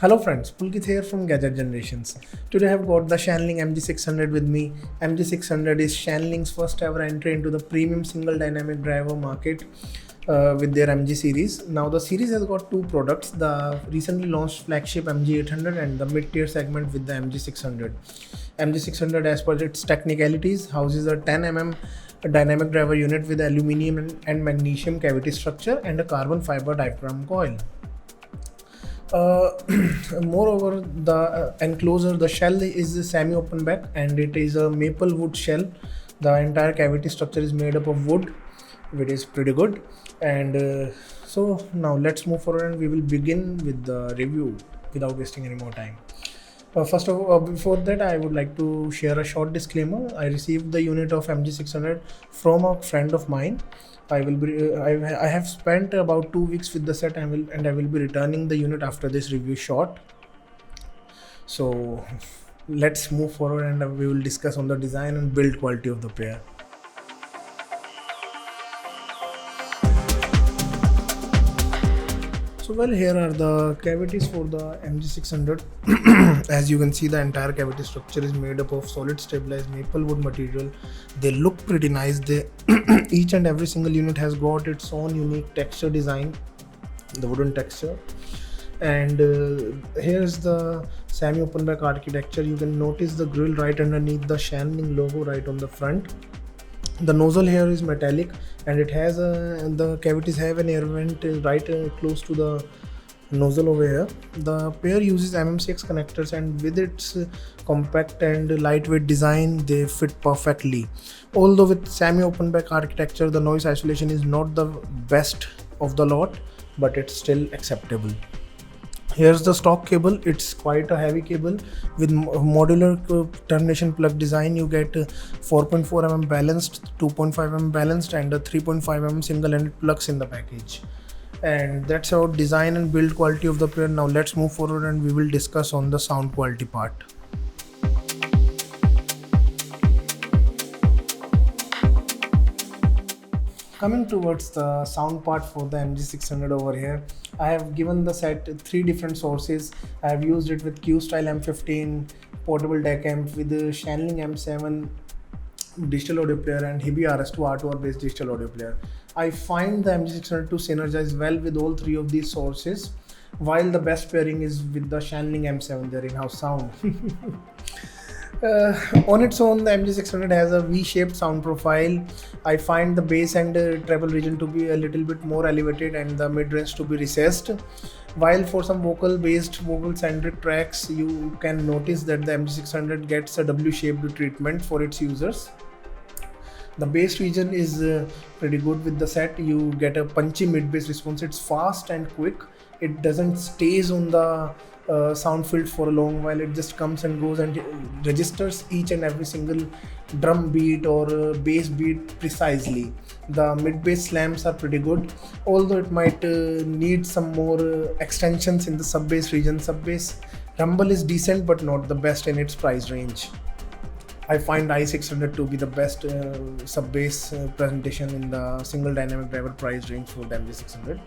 Hello friends, Pulkit here from Gadget Generations. Today I have got the Shanling MG600 with me. MG600 is Shanling's first ever entry into the premium single dynamic driver market with their MG series. Now the series has got two products, the recently launched flagship MG800 and the mid-tier segment with the MG600. MG600 as per its technicalities houses a 10 mm dynamic driver unit with aluminium and magnesium cavity structure and a carbon fiber diaphragm coil. Moreover, the enclosure, the shell is a semi-open back and it is a maple wood shell. The entire cavity structure is made up of wood, which is pretty good. And so now let's move forward and we will begin with the review without wasting any more time. First of all, before that, I would like to share a short disclaimer. I received the unit of MG600 from a friend of mine. I have spent about 2 weeks with the set and I will be returning the unit after this review short. So let's move forward and we will discuss on the design and build quality of the pair. So well, here are the cavities for the MG600. As you can see, the entire cavity structure is made up of solid stabilized maple wood material. They look pretty nice. Each and every single unit has got its own unique texture design, the wooden texture. And here's the semi-open back architecture. You can notice the grille right underneath the Shanling logo right on the front. The nozzle here is metallic and it has the cavities have an air vent right close to the nozzle over here. The pair uses MM6 connectors and with its compact and lightweight design they fit perfectly. Although with semi-open back architecture the noise isolation is not the best of the lot, but it's still acceptable. Here's the stock cable. It's quite a heavy cable with modular termination plug design. You get 4.4 mm balanced, 2.5 mm balanced and a 3.5 mm single-ended plugs in the package. And that's our design and build quality of the pair. Now let's move forward and we will discuss on the sound quality part. Coming towards the sound part for the MG600 over here, I have given the set 3 different sources. I have used it with Q-Style M15 portable DAC amp with the Shanling M7 digital audio player and Hibi RS2 R2R based digital audio player. I find the MG600 to synergize well with all 3 of these sources, while the best pairing is with the Shanling M7, their in-house sound. On its own, the MG600 has a V-shaped sound profile. I find the bass and treble region to be a little bit more elevated and the mid-range to be recessed. While for some vocal-centric tracks, you can notice that the MG600 gets a W-shaped treatment for its users. The bass region is pretty good with the set. You get a punchy mid-bass response. It's fast and quick. It doesn't stays on the sound field for a long while. It just comes and goes and registers each and every single drum beat or bass beat precisely. The mid-bass slams are pretty good, although it might need some more extensions in the sub-bass region. Sub-bass rumble is decent but not the best in its price range. I find i600 to be the best sub-bass presentation in the single dynamic driver price range for the MG600,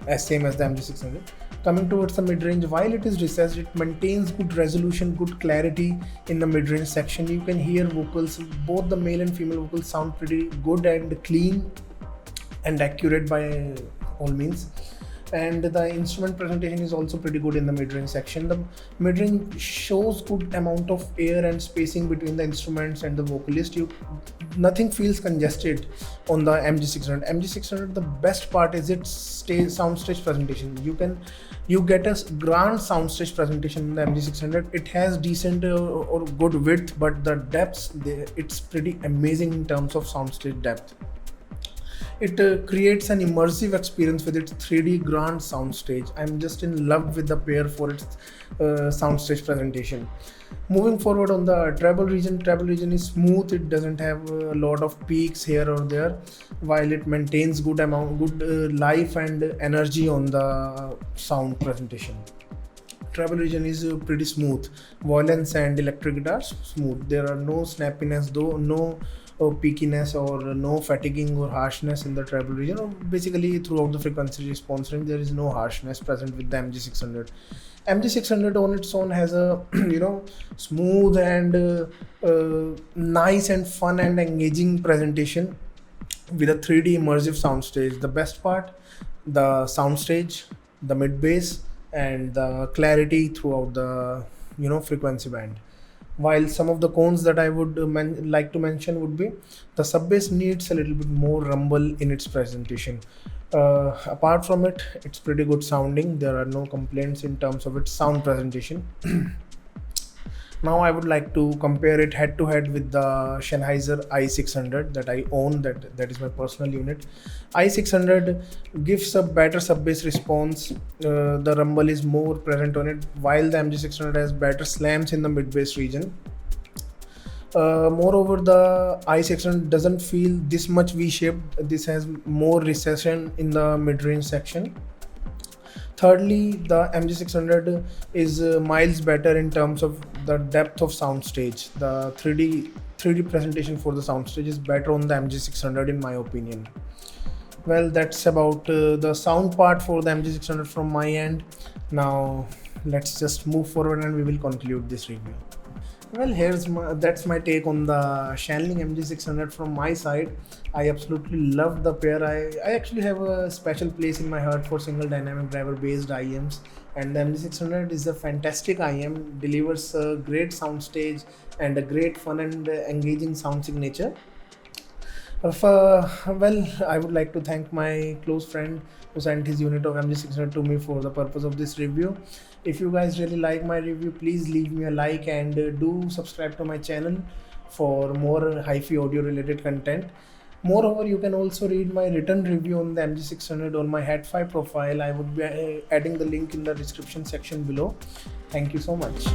as same as the MG600. Coming towards the mid-range, while it is recessed, it maintains good resolution, good clarity in the mid-range section. You can hear vocals, both the male and female vocals sound pretty good and clean and accurate by all means. And the instrument presentation is also pretty good in the mid-range section. The mid-range shows good amount of air and spacing between the instruments and the vocalist. Nothing feels congested on the MG600. MG600, the best part is its soundstage presentation. You get a grand soundstage presentation in the MG600. It has decent or good width, but the depths, it's pretty amazing in terms of soundstage depth. It creates an immersive experience with its 3D grand soundstage. I'm just in love with the pair for its soundstage presentation. Moving forward on the treble region is smooth. It doesn't have a lot of peaks here or there, while it maintains good life and energy on the sound presentation. Treble region is pretty smooth. Violins and electric guitars smooth. There are no snappiness, though no peakiness or no fatiguing or harshness in the treble region, or basically throughout the frequency response range there is no harshness present with the MG600. MG600 on its own has a smooth and nice and fun and engaging presentation with a 3D immersive soundstage. The best part, the soundstage, the mid bass, and the clarity throughout the frequency band. While some of the cons that I would like to mention would be the sub bass needs a little bit more rumble in its presentation. Apart from it, it's pretty good sounding. There are no complaints in terms of its sound presentation. Now I would like to compare it head to head with the Sennheiser i600 that I own. That is my personal unit. i600 gives a better sub bass response. The rumble is more present on it, while the MG600 has better slams in the mid bass region. Moreover, the i600 doesn't feel this much V-shaped. This has more recession in the mid-range section. Thirdly, the MG600 is miles better in terms of the depth of soundstage. The 3D presentation for the soundstage is better on the MG600 in my opinion. Well, that's about the sound part for the MG600 from my end. Now let's just move forward and we will conclude this review. Well, that's my take on the Shanling MG600 from my side. I absolutely love the pair. I actually have a special place in my heart for single dynamic driver based IEMs, and the MG600 is a fantastic IEM, delivers a great soundstage and a great fun and engaging sound signature. Well, I would like to thank my close friend who sent his unit of MG600 to me for the purpose of this review. If you guys really like my review, please leave me a like and do subscribe to my channel for more hi-fi audio related content. Moreover, you can also read my written review on the MG600 on my Hat5 profile. I would be adding the link in the description section below. Thank you so much.